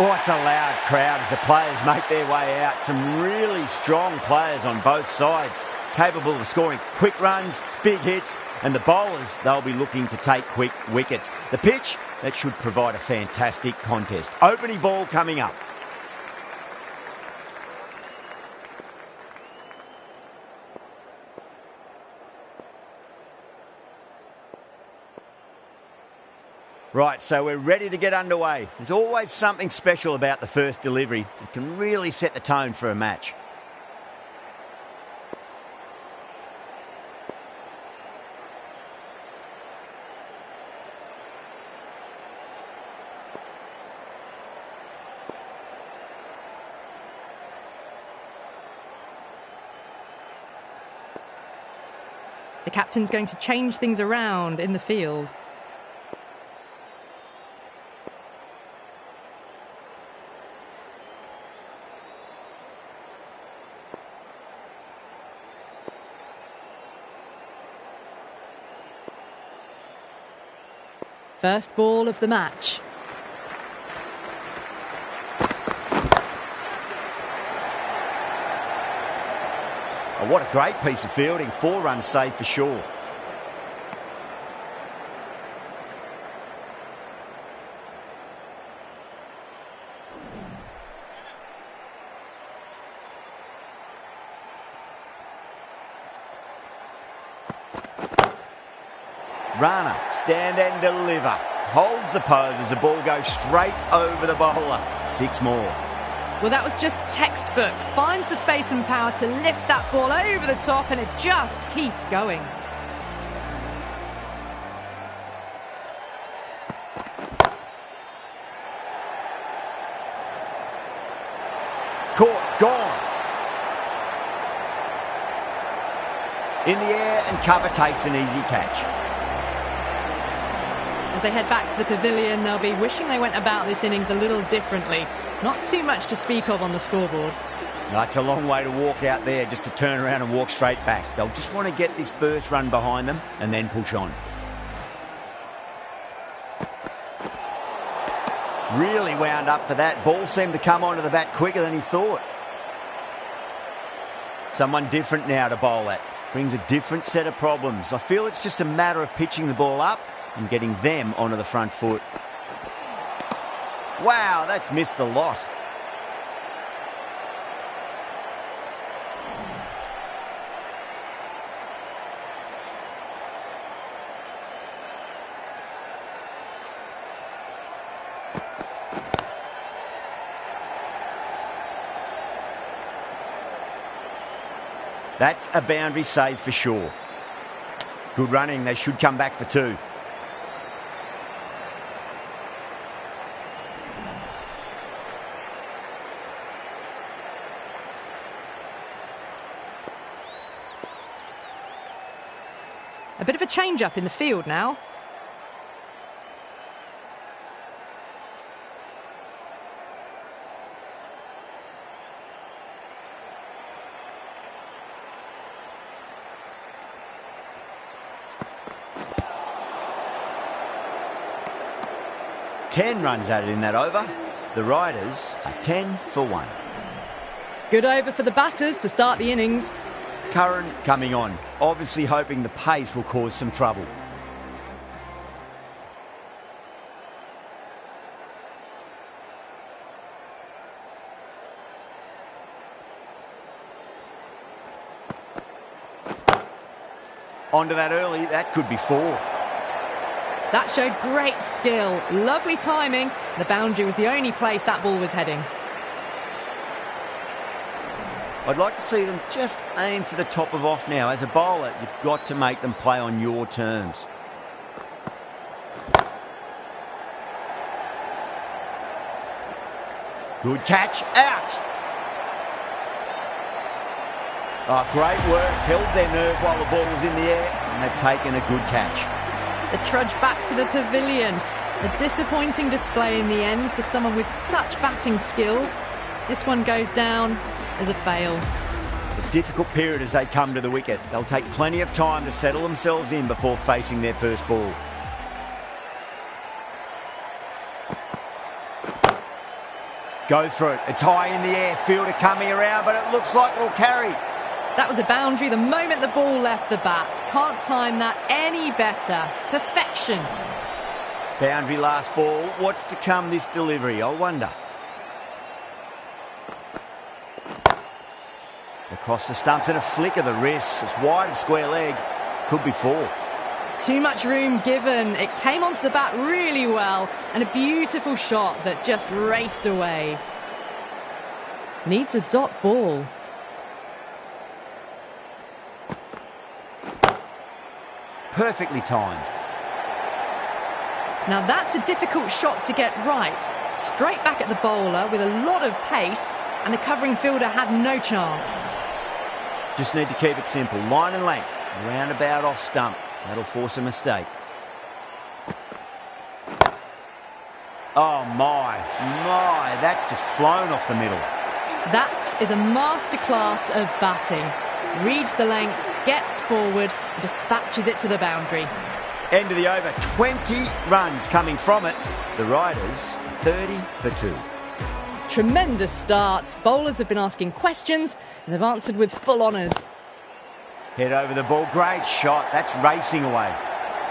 Oh, it's a loud crowd as the players make their way out. Some really strong players on both sides, capable of scoring quick runs, big hits, and the bowlers, they'll be looking to take quick wickets. The pitch, that should provide a fantastic contest. Opening ball coming up. Right, so we're ready to get underway. There's always something special about the first delivery. It can really set the tone for a match. The captain's going to change things around in the field. First ball of the match. Oh, what a great piece of fielding. 4 runs saved for sure. Rana, stand and deliver. Holds the pose as the ball goes straight over the bowler. 6 more. Well, that was just textbook. Finds the space and power to lift that ball over the top, and it just keeps going. Caught, gone. In the air, and cover takes an easy catch. As they head back to the pavilion, they'll be wishing they went about this innings a little differently. Not too much to speak of on the scoreboard. No, it's a long way to walk out there just to turn around and walk straight back. They'll just want to get this first run behind them and then push on. Really wound up for that. Ball seemed to come onto the bat quicker than he thought. Someone different now to bowl at. Brings a different set of problems. I feel it's just a matter of pitching the ball up and getting them onto the front foot. Wow, that's missed the lot. That's a boundary save for sure. Good running, they should come back for 2. A bit of a change-up in the field now. Ten runs added in that over. The Riders are 10 for 1. Good over for the batters to start the innings. Curran coming on, obviously hoping the pace will cause some trouble. Onto that early, that could be 4. That showed great skill, lovely timing. The boundary was the only place that ball was heading. I'd like to see them just aim for the top of off now. As a bowler, you've got to make them play on your terms. Good catch, out! Oh, great work, held their nerve while the ball was in the air, and they've taken a good catch. The trudge back to the pavilion. A disappointing display in the end for someone with such batting skills. This one goes down as a fail. A difficult period as they come to the wicket. They'll take plenty of time to settle themselves in before facing their first ball. Go through it. It's high in the air. Fielder coming around, but it looks like it'll carry. That was a boundary the moment the ball left the bat. Can't time that any better. Perfection. Boundary last ball. What's to come this delivery, I wonder. Across the stumps and a flick of the wrist. It's wide of square leg. Could be 4. Too much room given. It came onto the bat really well, and a beautiful shot that just raced away. Needs a dot ball. Perfectly timed. Now that's a difficult shot to get right. Straight back at the bowler with a lot of pace, and the covering fielder had no chance. Just need to keep it simple. Line and length. Roundabout off stump. That'll force a mistake. Oh my, that's just flown off the middle. That is a masterclass of batting. Reads the length, gets forward, and dispatches it to the boundary. End of the over, 20 runs coming from it. The Riders, 30 for 2. Tremendous starts. Bowlers have been asking questions, and they've answered with full honours. Head over the ball, great shot. That's racing away.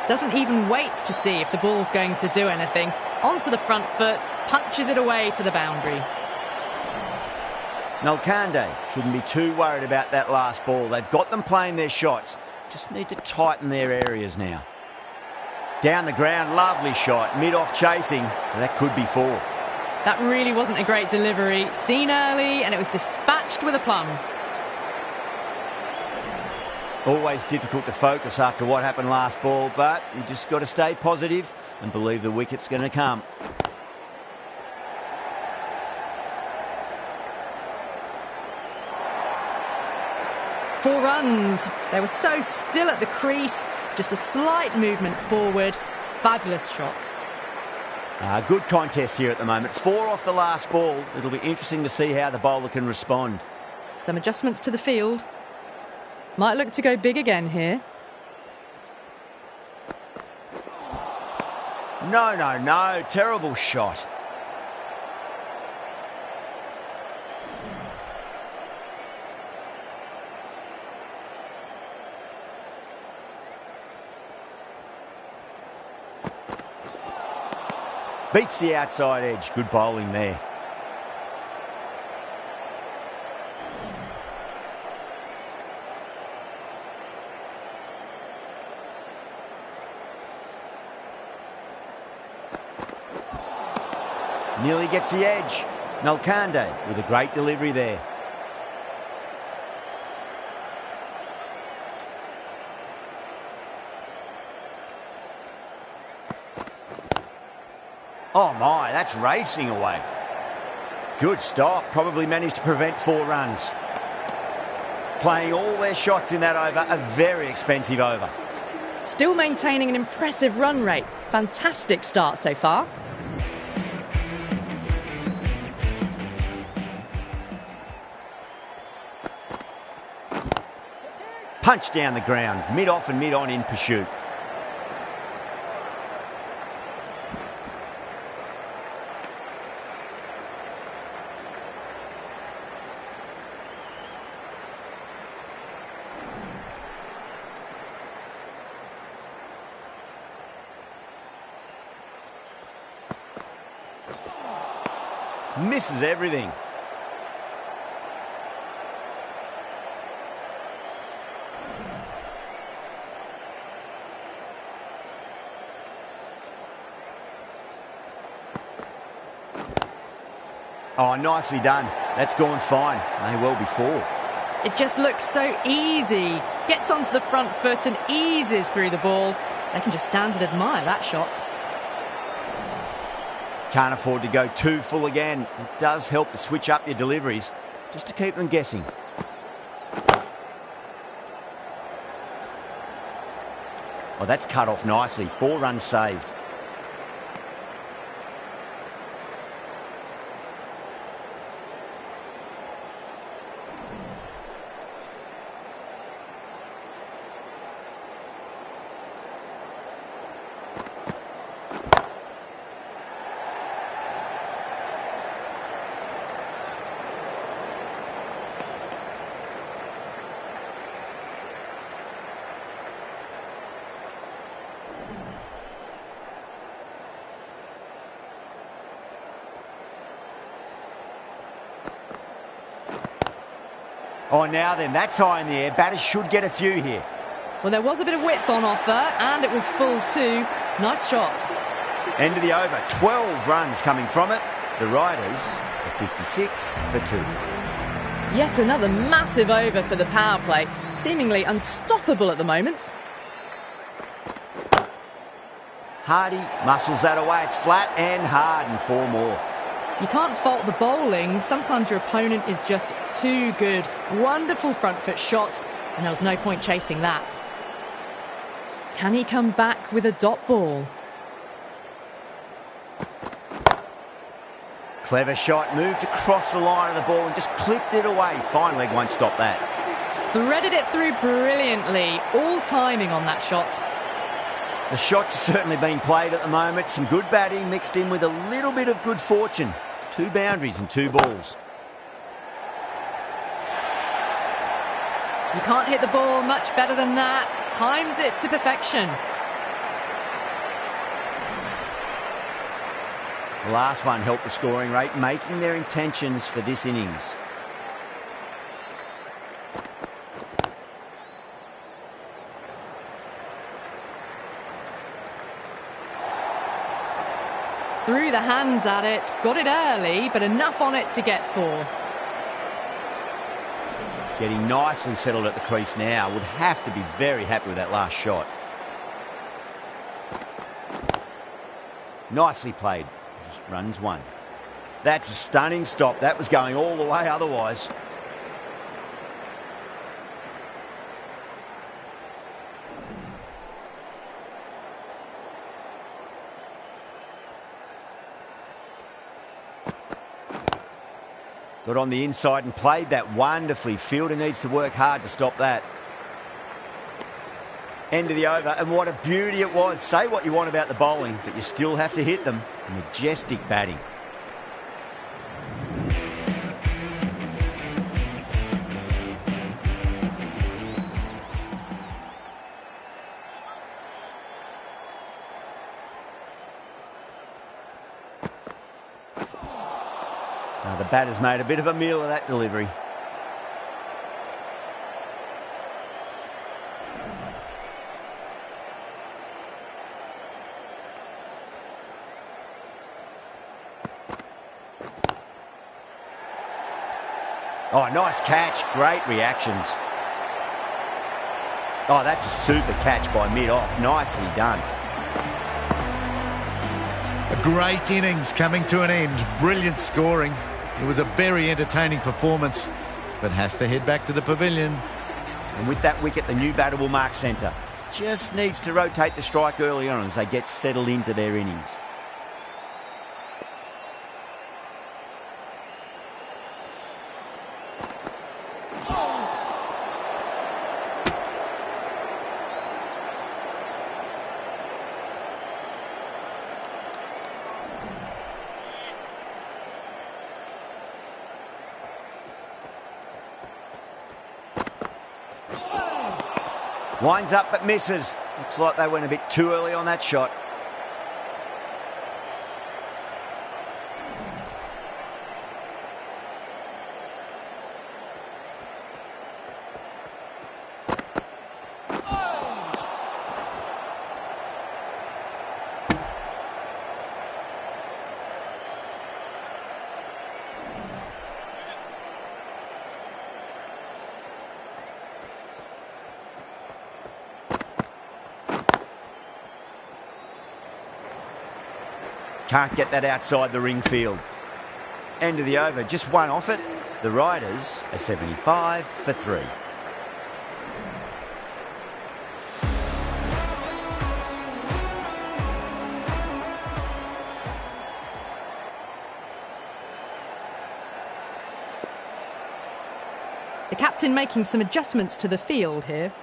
Doesn't even wait to see if the ball's going to do anything. Onto the front foot, punches it away to the boundary. Nalkande shouldn't be too worried about that last ball. They've got them playing their shots. Just need to tighten their areas now. Down the ground, lovely shot. Mid-off chasing. That could be 4. That really wasn't a great delivery. Seen early, and it was dispatched with a plum. Always difficult to focus after what happened last ball, but you just got to stay positive and believe the wicket's going to come. Four runs. They were so still at the crease. Just a slight movement forward. Fabulous shot. Good contest here at the moment. 4 off the last ball. It'll be interesting to see how the bowler can respond. Some adjustments to the field. Might look to go big again here. No. Terrible shot. Beats the outside edge. Good bowling there. Nearly gets the edge. Nalkande with a great delivery there. Oh my, that's racing away. Good stop. Probably managed to prevent 4 runs. Playing all their shots in that over. A very expensive over. Still maintaining an impressive run rate. Fantastic start so far. Punch down the ground, mid-off and mid-on in pursuit. Misses everything. Oh, nicely done. That's gone fine. May well be 4. It just looks so easy. Gets onto the front foot and eases through the ball. They can just stand and admire that shot. Can't afford to go too full again. It does help to switch up your deliveries, just to keep them guessing. Oh, that's cut off nicely. 4 runs saved. Oh, now then, that's high in the air. Batters should get a few here. Well, there was a bit of width on offer, and it was full too. Nice shot. End of the over. 12 runs coming from it. The Riders are 56 for 2. Yet another massive over for the power play. Seemingly unstoppable at the moment. Hardy muscles that away. It's flat and hard, and 4 more. You can't fault the bowling. Sometimes your opponent is just too good. Wonderful front foot shot, and there was no point chasing that. Can he come back with a dot ball? Clever shot, moved across the line of the ball and just clipped it away. Fine leg won't stop that. Threaded it through brilliantly. All timing on that shot. The shot's certainly being played at the moment. Some good batting mixed in with a little bit of good fortune. 2 boundaries and 2 balls. You can't hit the ball much better than that. Timed it to perfection. The last one helped the scoring rate, making their intentions for this innings. Threw the hands at it, got it early, but enough on it to get 4. Getting nicely settled at the crease now. Would have to be very happy with that last shot. Nicely played. Just runs 1. That's a stunning stop. That was going all the way otherwise. Got on the inside and played that wonderfully. Fielder needs to work hard to stop that. End of the over, and what a beauty it was. Say what you want about the bowling, but you still have to hit them. Majestic batting. The batter's made a bit of a meal of that delivery. Oh, nice catch. Great reactions. Oh, that's a super catch by mid-off. Nicely done. A great innings coming to an end. Brilliant scoring. It was a very entertaining performance, but has to head back to the pavilion. And with that wicket, the new batter will mark centre. Just needs to rotate the strike early on as they get settled into their innings. Winds up but misses. Looks like they went a bit too early on that shot. Can't get that outside the ring field. End of the over, just 1 off it. The Riders are 75 for 3. The captain making some adjustments to the field here.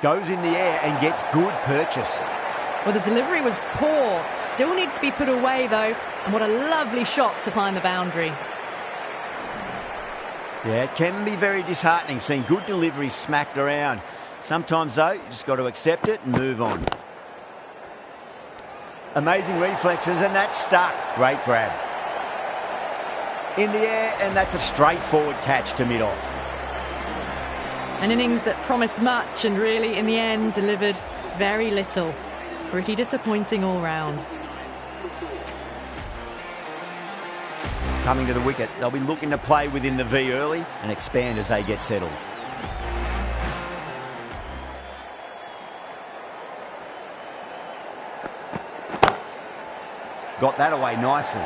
Goes in the air and gets good purchase. Well, the delivery was poor. Still needs to be put away, though. And what a lovely shot to find the boundary. Yeah, it can be very disheartening seeing good deliveries smacked around. Sometimes, though, you just got to accept it and move on. Amazing reflexes, and that's stuck. Great grab. In the air, and that's a straightforward catch to mid-off. An innings that promised much and really, in the end, delivered very little. Pretty disappointing all round. Coming to the wicket, they'll be looking to play within the V early and expand as they get settled. Got that away nicely.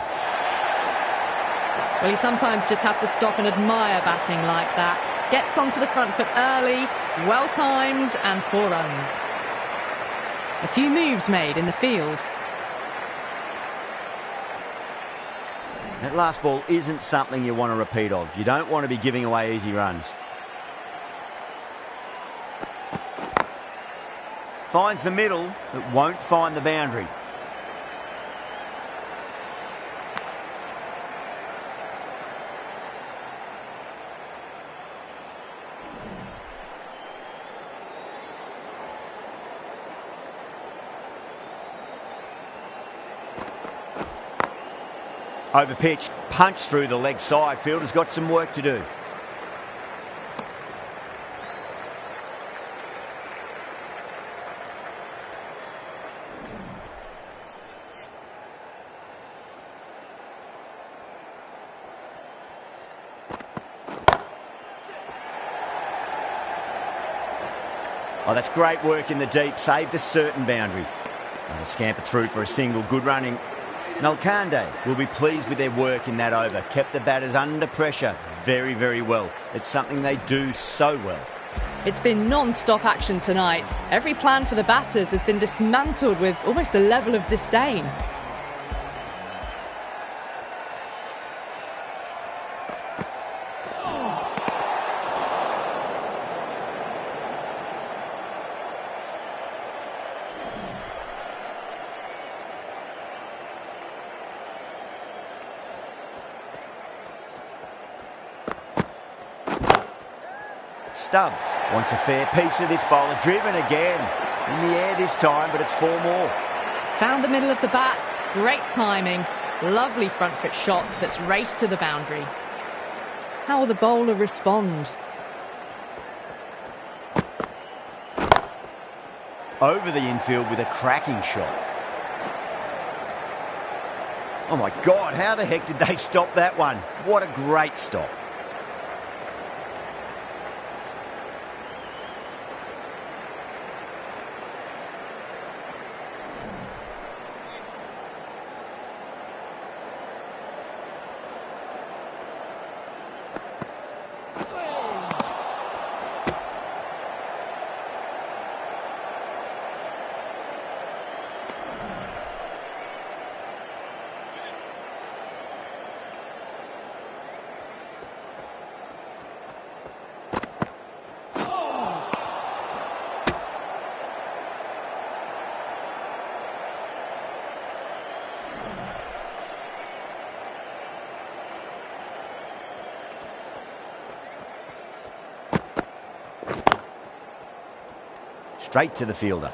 Well, you sometimes just have to stop and admire batting like that. Gets onto the front foot early, well-timed, and 4 runs. A few moves made in the field. That last ball isn't something you want to repeat of. You don't want to be giving away easy runs. Finds the middle, but won't find the boundary. Overpitched, punched through the leg side. Fielder's got some work to do. Oh, that's great work in the deep. Saved a certain boundary. And a scamper through for a single. Good running. Nalkande will be pleased with their work in that over. Kept the batters under pressure very, very well. It's something they do so well. It's been non-stop action tonight. Every plan for the batters has been dismantled with almost a level of disdain. Stubbs wants a fair piece of this bowler. Driven again. In the air this time, but it's 4 more. Found the middle of the bat. Great timing. Lovely front foot shots that's raced to the boundary. How will the bowler respond? Over the infield with a cracking shot. Oh my God, how the heck did they stop that one? What a great stop. Straight to the fielder.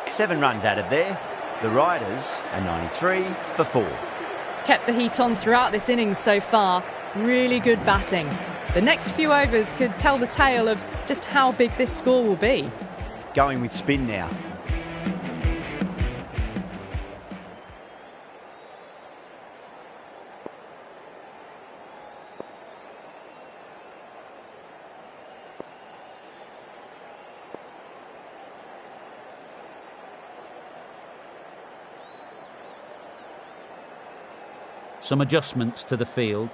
Seven runs added there. The Riders are 93 for 4. Kept the heat on throughout this innings so far. Really good batting. The next few overs could tell the tale of just how big this score will be. Going with spin now. Some adjustments to the field.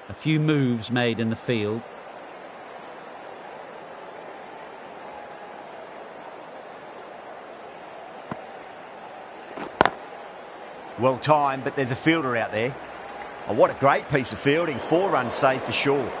A few moves made in the field. Well timed, but there's a fielder out there. Oh, what a great piece of fielding. 4 runs saved for sure.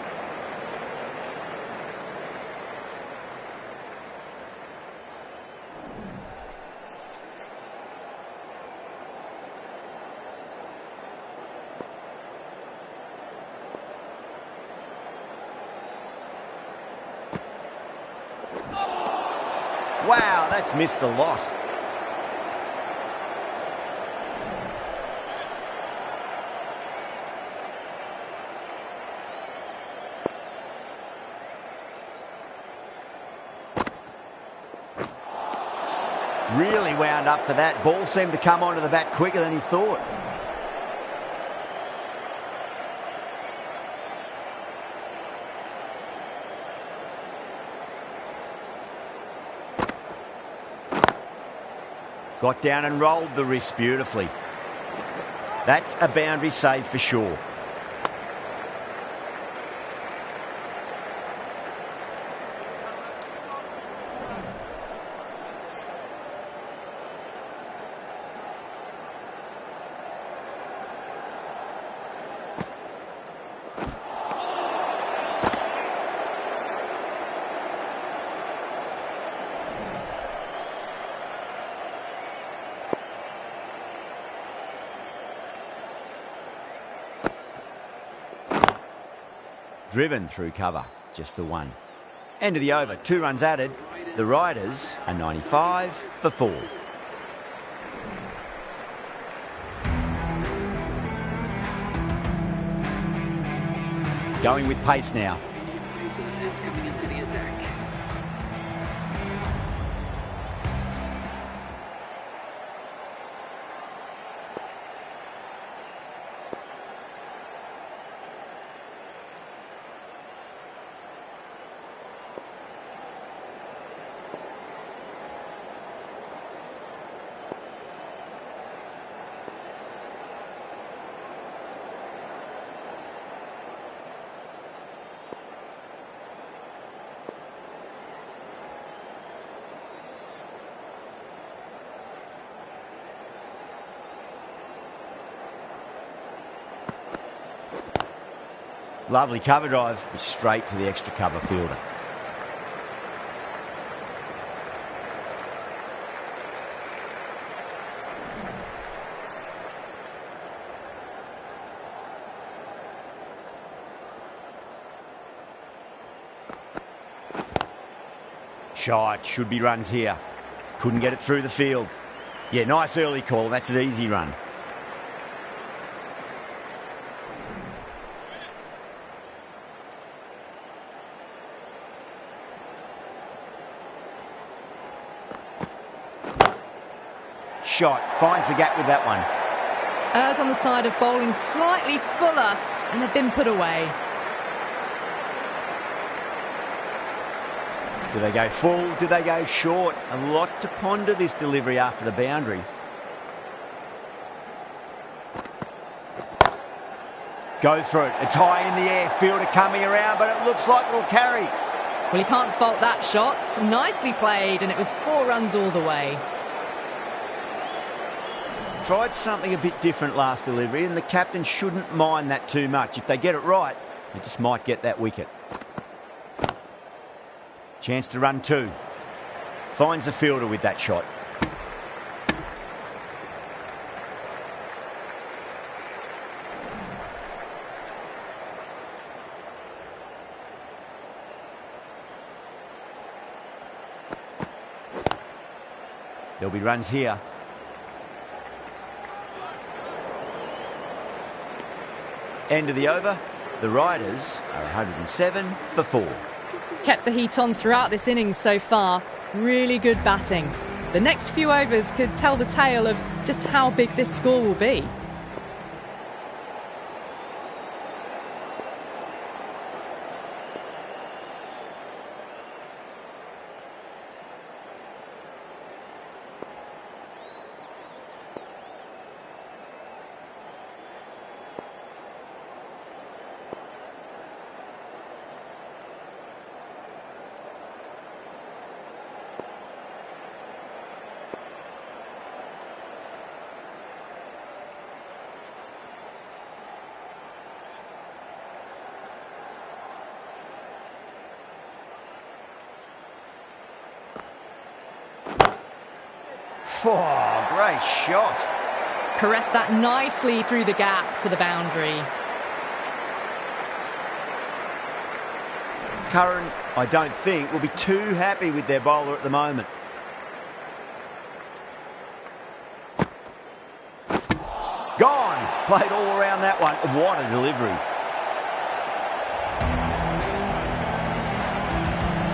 Wow, that's missed a lot. Really wound up for that. Ball seemed to come onto the bat quicker than he thought. Got down and rolled the wrist beautifully. That's a boundary save for sure. Driven through cover, just the one. End of the over, 2 runs added. The Riders are 95 for 4. Going with pace now. Is coming into the attack. Lovely cover drive, straight to the extra cover fielder. Shot, should be runs here. Couldn't get it through the field. Yeah, nice early call, that's an easy run. Shot, finds the gap with that one. Errs on the side of bowling slightly fuller, and they've been put away. Do they go full? Do they go short? A lot to ponder this delivery after the boundary. Goes through it. It's high in the air. Fielder coming around, but it looks like it'll carry. Well, you can't fault that shot. Nicely played, and it was 4 runs all the way. Tried something a bit different last delivery, and the captain shouldn't mind that too much. If they get it right, they just might get that wicket. Chance to run 2. Finds the fielder with that shot. There'll be runs here. End of the over. The Riders are 107 for 4. Kept the heat on throughout this innings so far. Really good batting. The next few overs could tell the tale of just how big this score will be. Oh, great shot. Caressed that nicely through the gap to the boundary. Curran, I don't think, will be too happy with their bowler at the moment. Gone. Played all around that one. What a delivery.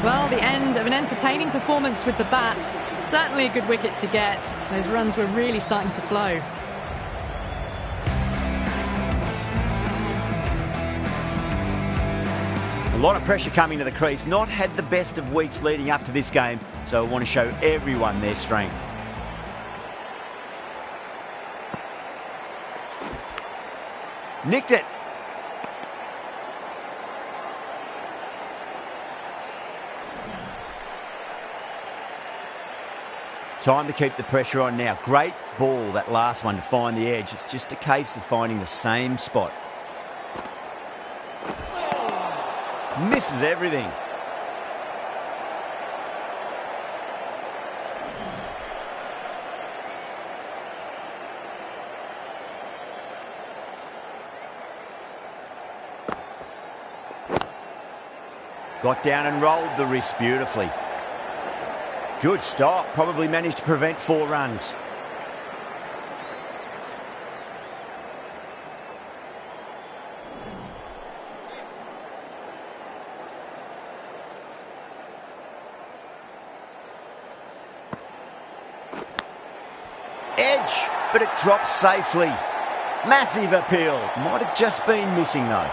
Well, the end of an entertaining performance with the bat. Certainly a good wicket to get. Those runs were really starting to flow. A lot of pressure coming to the crease. Not had the best of weeks leading up to this game, so I want to show everyone their strength. Nicked it. Time to keep the pressure on now. Great ball, that last one, to find the edge. It's just a case of finding the same spot. Misses everything. Got down and rolled the wrist beautifully. Good stop. Probably managed to prevent 4 runs. Edge, but it drops safely. Massive appeal. Might have just been missing though.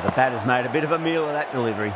The batter's made a bit of a meal of that delivery.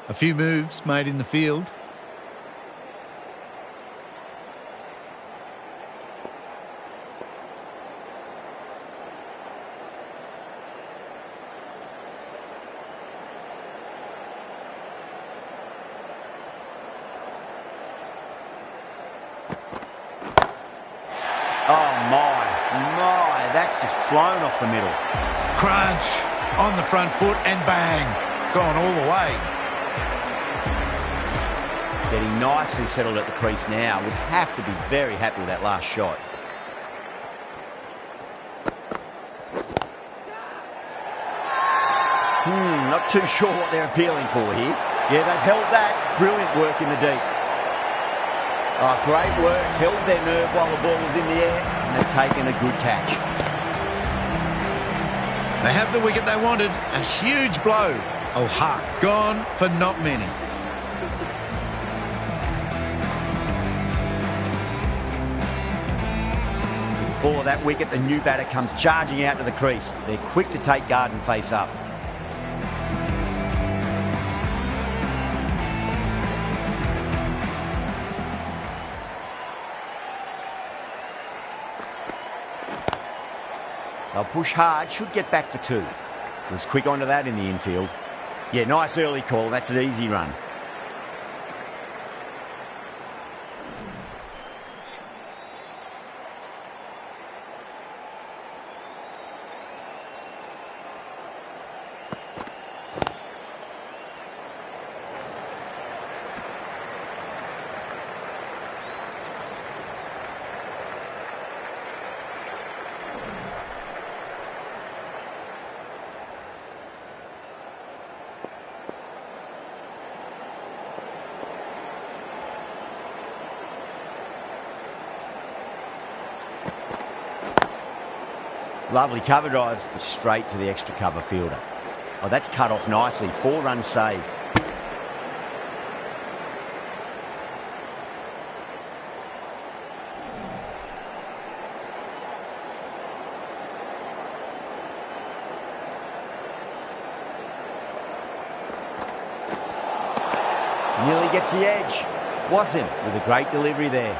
A few moves made in the field. Oh my, that's just flown off the middle. Crunch on the front foot and bang, gone all the way. Getting nicely settled at the crease now. Would have to be very happy with that last shot. Not too sure what they're appealing for here. Yeah, they've held that. Brilliant work in the deep. Oh, great work. Held their nerve while the ball was in the air, and they've taken a good catch. They have the wicket they wanted. A huge blow. Oh, Hart gone for not many. For that wicket, the new batter comes charging out to the crease. They're quick to take guard and face up. They'll push hard, should get back for two. Was quick onto that in the infield. Yeah, nice early call. That's an easy run. Lovely cover drive, straight to the extra cover fielder. Oh, that's cut off nicely. 4 runs saved. Nearly gets the edge. Wassim with a great delivery there.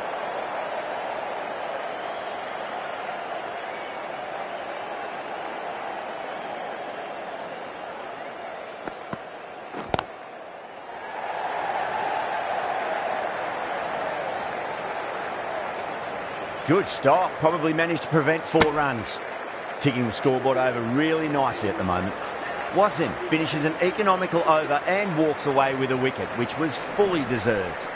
Good stop. Probably managed to prevent 4 runs. Ticking the scoreboard over really nicely at the moment. Wassim finishes an economical over and walks away with a wicket, which was fully deserved.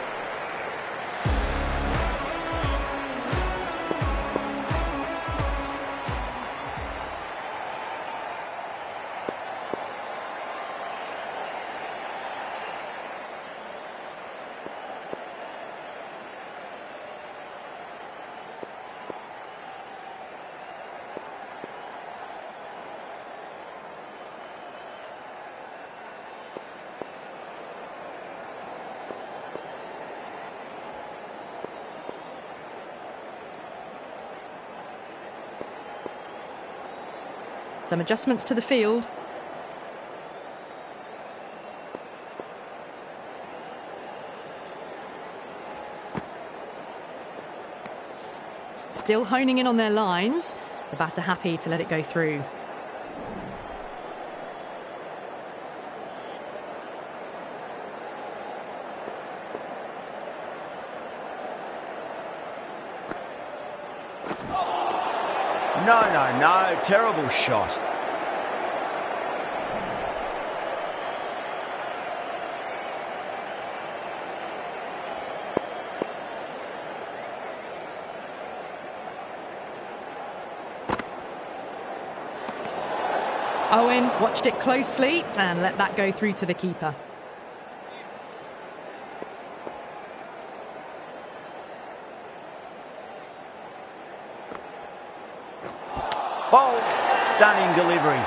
Some adjustments to the field. Still honing in on their lines. The batter happy to let it go through. No, terrible shot. Owen watched it closely and let that go through to the keeper. Bold, stunning delivery.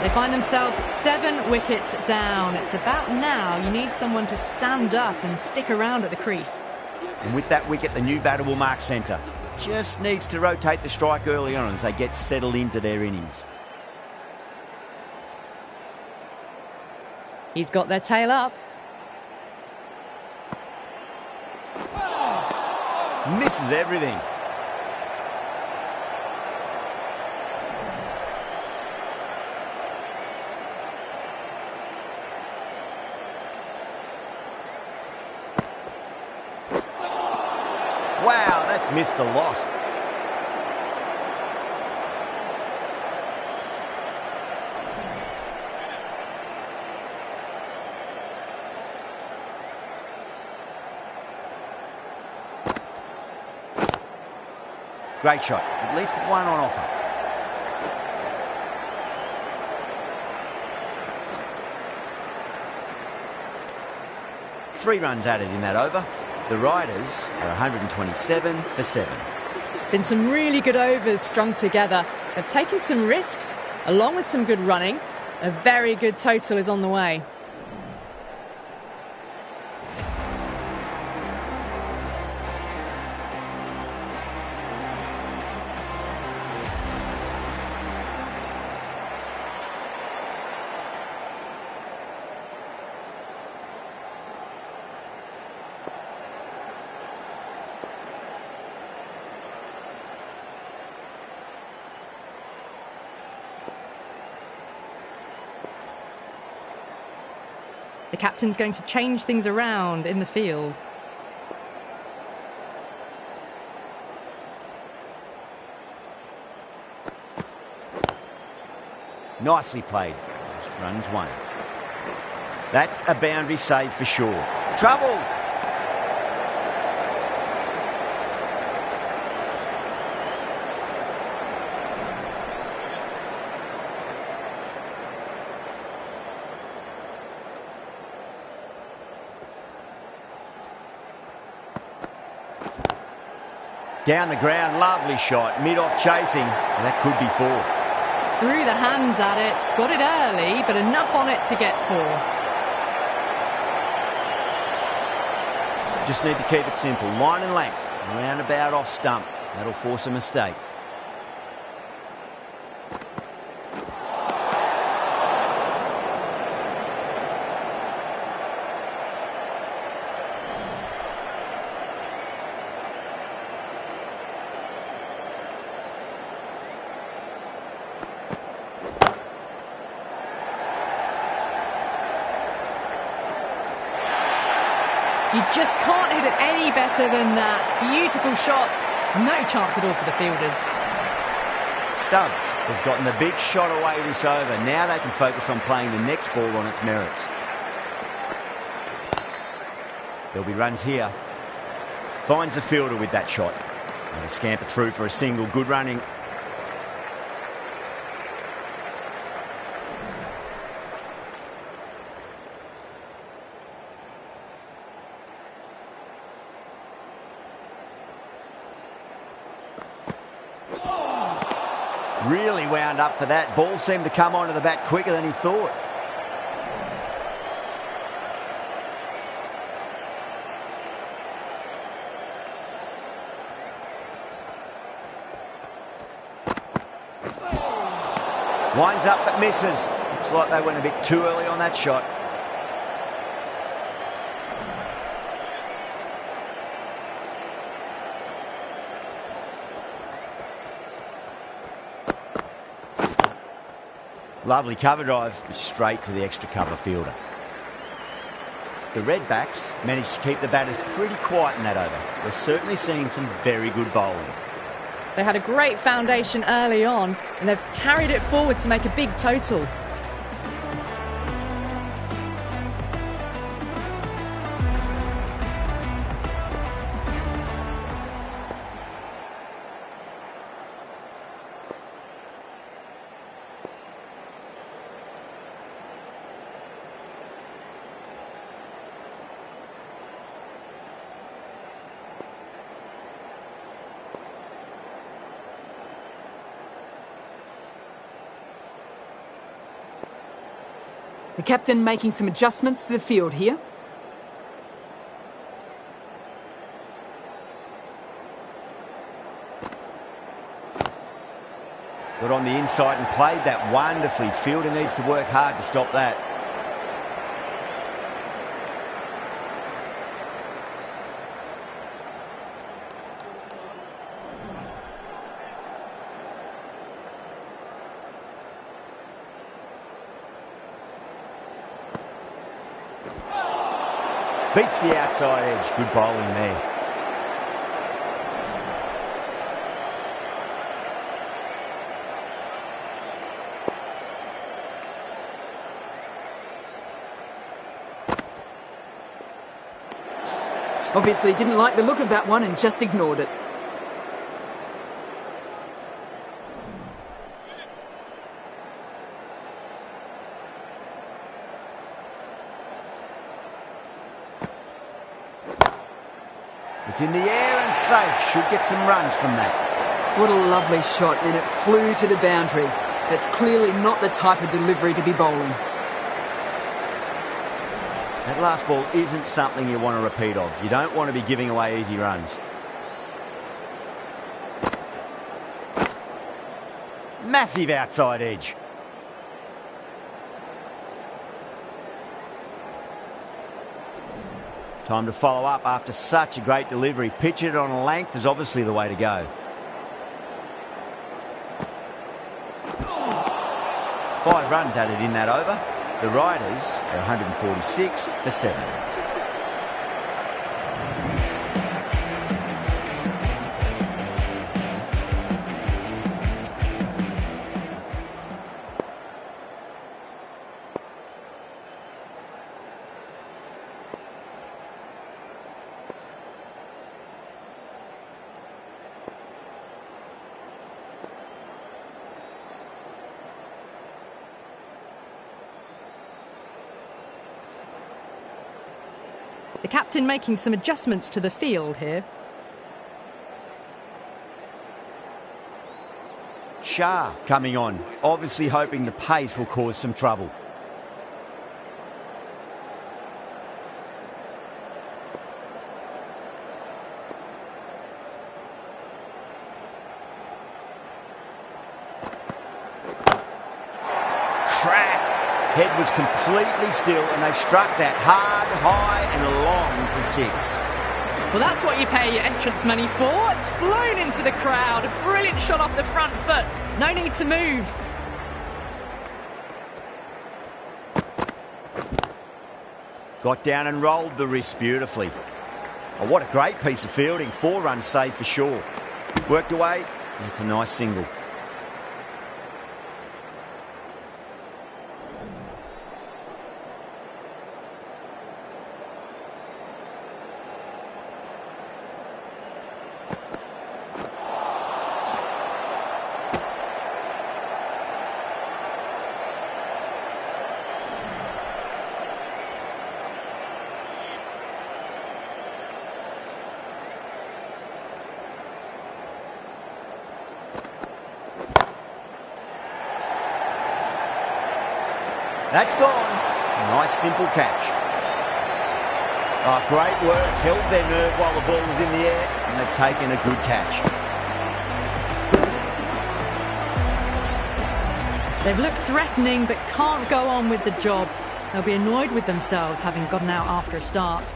They find themselves 7 wickets down. It's about now you need someone to stand up and stick around at the crease. And with that wicket, the new batter will mark centre. Just needs to rotate the strike early on as they get settled into their innings. He's got their tail up. Misses everything. Wow, that's missed a lot. Great shot. At least one on offer. Three runs added in that over. The Riders are 127 for 7. Been some really good overs strung together. They've taken some risks, along with some good running. A very good total is on the way. The captain's going to change things around in the field. Nicely played. Runs 1. That's a boundary save for sure. Trouble! Down the ground, lovely shot. Mid-off chasing, and that could be 4. Threw the hands at it, got it early, but enough on it to get 4. Just need to keep it simple. Line and length, roundabout off stump. That'll force a mistake. You just can't hit it any better than that. Beautiful shot. No chance at all for the fielders. Stubbs has gotten the big shot away this over. Now they can focus on playing the next ball on its merits. There'll be runs here. Finds the fielder with that shot. And they scamper through for a single. Good running. Really wound up for that. Ball seemed to come onto the bat quicker than he thought. Winds up but misses. Looks like they went a bit too early on that shot. Lovely cover drive, straight to the extra cover fielder. The Redbacks managed to keep the batters pretty quiet in that over. We're certainly seeing some very good bowling. They had a great foundation early on, and they've carried it forward to make a big total. The captain making some adjustments to the field here. Got on the inside and played that wonderfully. Fielder needs to work hard to stop that. Beats the outside edge. Good bowling there. Obviously didn't like the look of that one and just ignored it. It's in the air and safe. Should get some runs from that. What a lovely shot, and it flew to the boundary. That's clearly not the type of delivery to be bowling. That last ball isn't something you want to repeat of. You don't want to be giving away easy runs. Massive outside edge. Time to follow up after such a great delivery. Pitch it on a length is obviously the way to go. 5 runs added in that over. The Riders are 146 for 7. The captain making some adjustments to the field here. Shah coming on, obviously hoping the pace will cause some trouble. Crack! Head was completely still and they struck that hard, high and long for 6. Well, that's what you pay your entrance money for. It's flown into the crowd. A brilliant shot off the front foot. No need to move. Got down and rolled the wrist beautifully. Oh, what a great piece of fielding. 4 runs saved for sure. Worked away. That's a nice single. That's gone. Nice simple catch. Oh, great work. Held their nerve while the ball was in the air and they've taken a good catch. They've looked threatening but can't go on with the job. They'll be annoyed with themselves having gotten out after a start.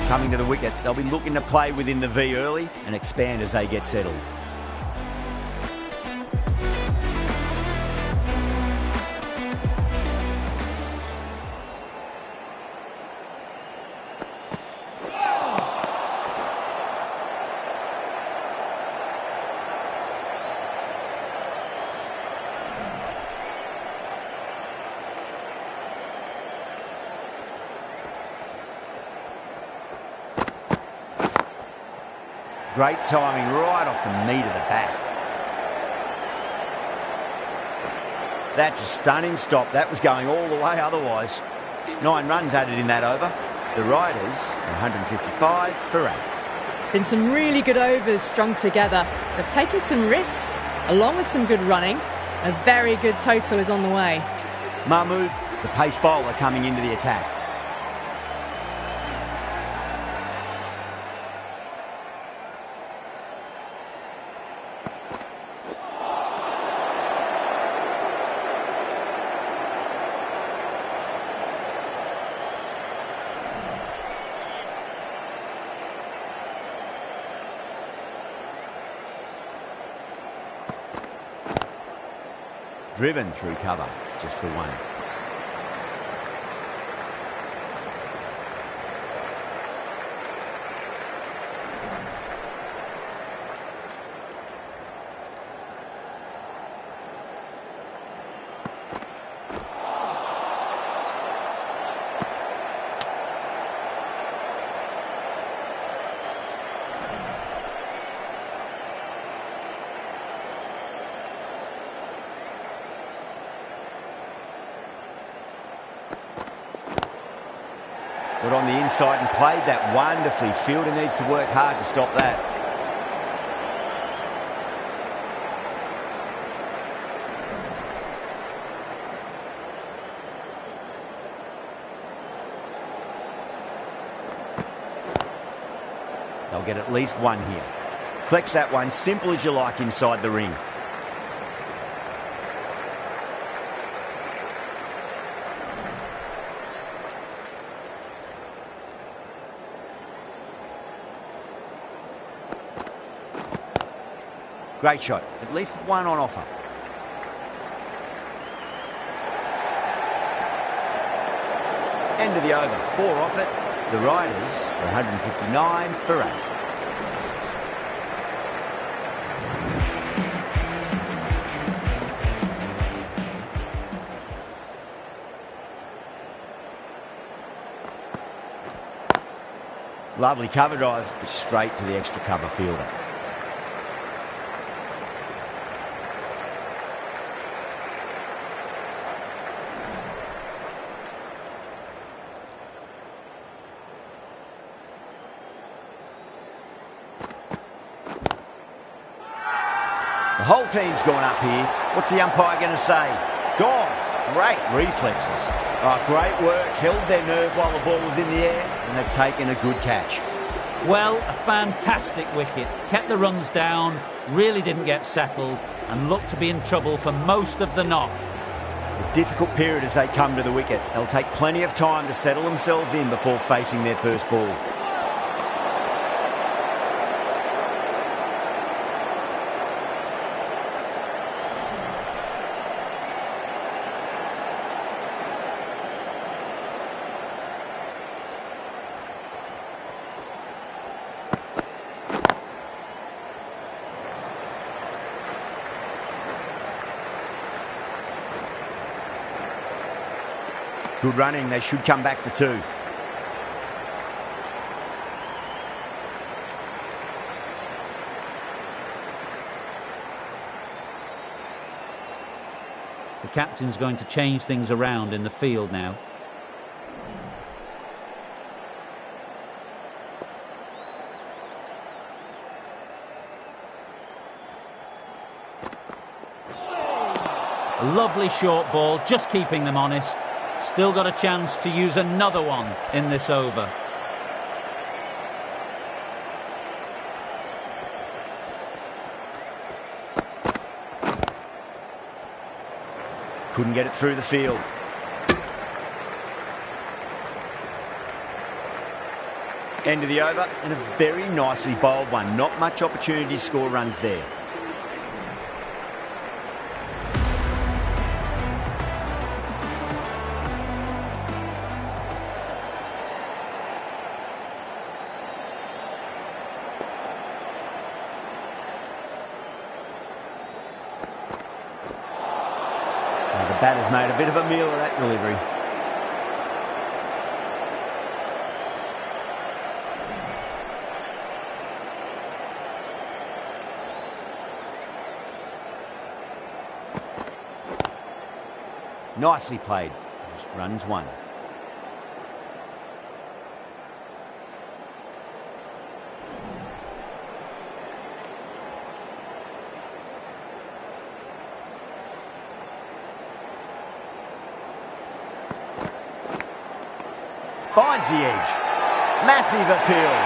Coming to the wicket, they'll be looking to play within the V early and expand as they get settled. Great timing right off the meat of the bat. That's a stunning stop. That was going all the way otherwise. 9 runs added in that over. The Riders 155 for 8. Been some really good overs strung together. They've taken some risks, along with some good running. A very good total is on the way. Mahmood, the pace bowler, coming into the attack. Driven through cover, just for one. Got on the inside and played that wonderfully. Fielder needs to work hard to stop that. They'll get at least one here. Collects that one, simple as you like, inside the ring. Great shot. At least one on offer. End of the over. 4 off it. The Riders are 159 for 8. Lovely cover drive, but straight to the extra cover fielder. The whole team's gone up here. What's the umpire going to say? Gone. Great reflexes. Oh, great work. Held their nerve while the ball was in the air, and they've taken a good catch. Well, a fantastic wicket. Kept the runs down, really didn't get settled, and looked to be in trouble for most of the knock. A difficult period as they come to the wicket. They'll take plenty of time to settle themselves in before facing their first ball. Good running. They should come back for 2. The captain's going to change things around in the field now. A lovely short ball, just keeping them honest. Still got a chance to use another one in this over. Couldn't get it through the field. End of the over, and a very nicely bowled one. Not much opportunity to score runs there. The batter's made a bit of a meal of that delivery. Nicely played. Just runs 1. finds the edge. Massive appeal.